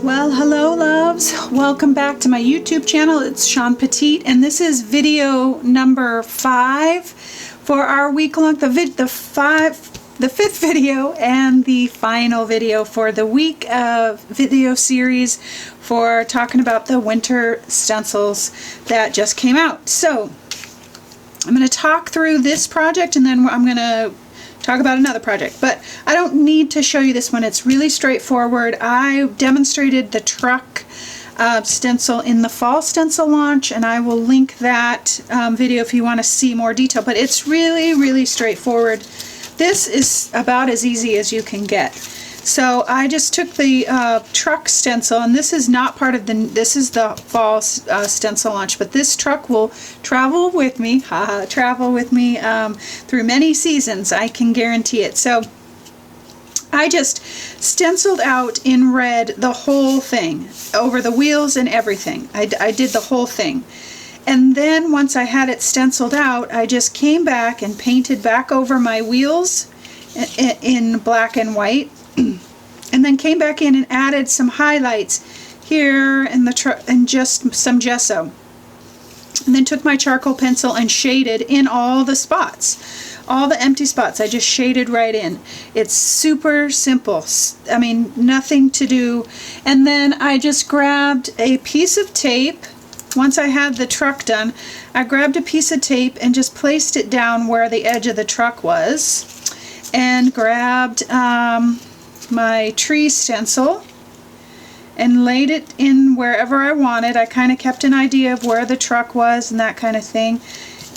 Well, hello loves, welcome back to my YouTube channel. It's Shawn Petite, and this is video number 5 for our week-long, the fifth video and the final video for the week of video series for talking about the winter stencils that just came out. So I'm going to talk through this project and then I'm going to talk about another project, but I don't need to show you this one. It's really straightforward. I demonstrated the truck stencil in the fall stencil launch, and I will link that video if you want to see more detail, but it's really straightforward. This is about as easy as you can get. So I just took the truck stencil, and this is not part of this is the fall stencil launch, but this truck will travel with me, through many seasons, I can guarantee it. So I just stenciled out in red the whole thing, over the wheels and everything. I did the whole thing. And then once I had it stenciled out, I just came back and painted back over my wheels in black and white. And then came back in and added some highlights here in the truck and just some gesso. And then took my charcoal pencil and shaded in all the spots, all the empty spots. I just shaded right in. It's super simple. I mean, nothing to do. And then I just grabbed a piece of tape. Once I had the truck done, I grabbed a piece of tape and just placed it down where the edge of the truck was, and grabbed my tree stencil and laid it in wherever I wanted. I kind of kept an idea of where the truck was and that kind of thing,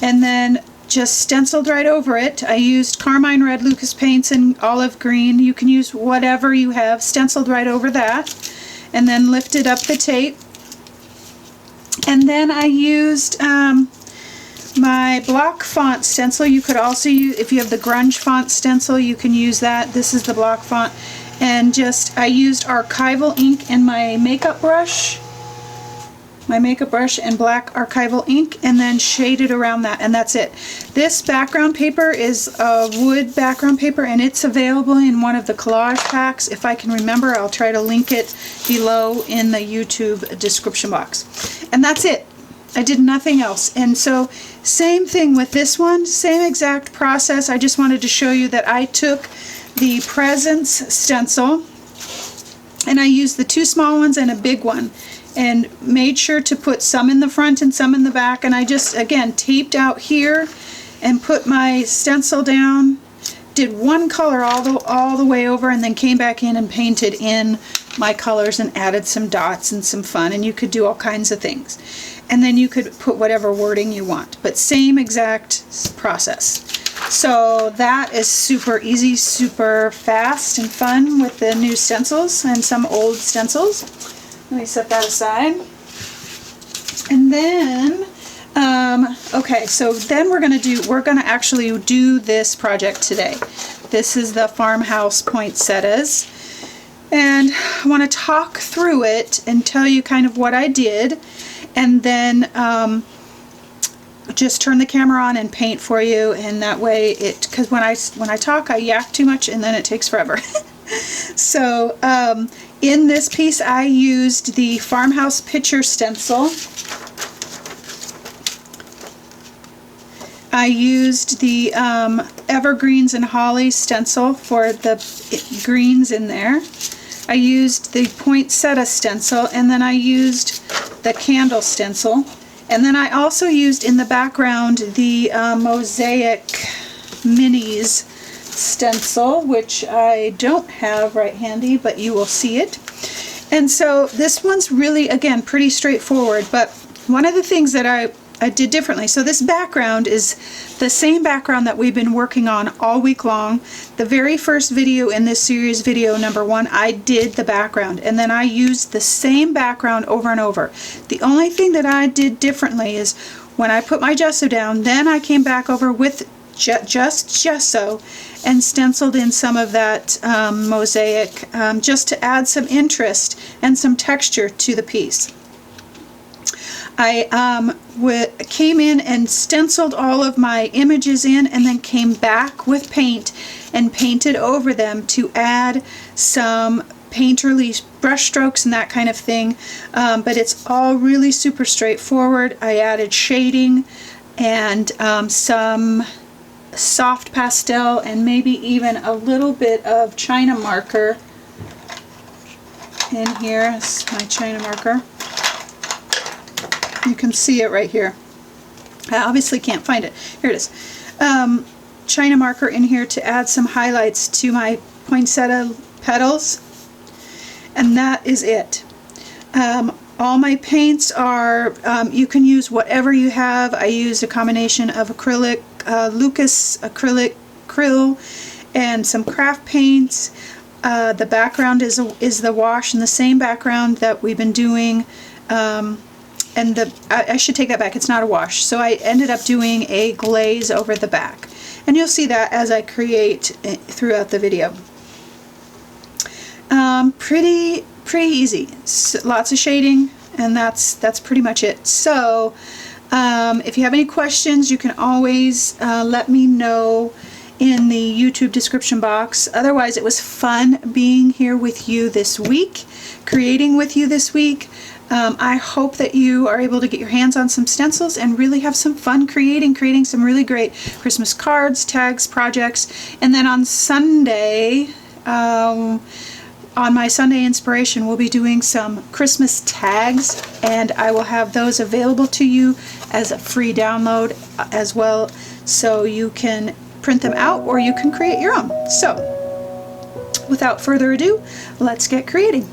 and then just stenciled right over it. I used Carmine Red, Lukas paints, and olive green. You can use whatever you have. Stenciled right over that, and then lifted up the tape. And then I used my block font stencil. You could also use, if you have the grunge font stencil, you can use that. This is the block font. And just, I used archival ink in my makeup brush. And black archival ink, and then shaded around that, and that's it. This background paper is a wood background paper, and it's available in one of the collage packs. If I can remember, I'll try to link it below in the YouTube description box. And that's it. I did nothing else. And so same thing with this one, same exact process. I just wanted to show you that I took the Presents stencil and I used the 2 small ones and a big one, and made sure to put some in the front and some in the back, and I just again taped out here and put my stencil down, did one color all the way over, and then came back in and painted in my colors and added some dots and some fun, and you could do all kinds of things. And then you could put whatever wording you want, but same exact process. So that is super easy, super fast and fun with the new stencils and some old stencils. Let me set that aside. And then, okay, so then we're gonna actually do this project today. This is the Farmhouse poinsettias. And I want to talk through it and tell you kind of what I did, and then just turn the camera on and paint for you, and that way because when I talk I yak too much and then it takes forever. So in this piece I used the Farmhouse picture stencil. I used the evergreens and holly stencil for the greens in there. I used the Pointsetta stencil, and then I used the candle stencil. And then I also used in the background the Mosaic Minis stencil, which I don't have right handy, but you will see it. And so this one's really, again, pretty straightforward, but one of the things that I did differently. So this background is the same background that we've been working on all week long. The very first video in this series, video number 1, I did the background, and then I used the same background over and over. The only thing that I did differently is when I put my gesso down, then I came back over with just gesso and stenciled in some of that mosaic just to add some interest and some texture to the piece. I came in and stenciled all of my images in, and then came back with paint and painted over them to add some painterly brush strokes and that kind of thing, but it's all really super straightforward. I added shading and some soft pastel and maybe even a little bit of China marker in here. This is my China marker. You can see it right here. I obviously can't find it. Here it is. China marker in here to add some highlights to my poinsettia petals, and that is it. All my paints are, you can use whatever you have. I used a combination of acrylic, Lukas acrylic, krill, and some craft paints. The background is the wash, and the same background that we've been doing. And I should take that back, it's not a wash. So I ended up doing a glaze over the back. And you'll see that as I create throughout the video. Pretty easy. Lots of shading, and that's pretty much it. So if you have any questions, you can always let me know in the YouTube description box. Otherwise, it was fun being here with you this week, creating with you this week. I hope that you are able to get your hands on some stencils and really have some fun creating some really great Christmas cards, tags, projects. And then on Sunday, on my Sunday inspiration, we'll be doing some Christmas tags, and I will have those available to you as a free download as well, so you can print them out or you can create your own. So without further ado, let's get creating.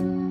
you.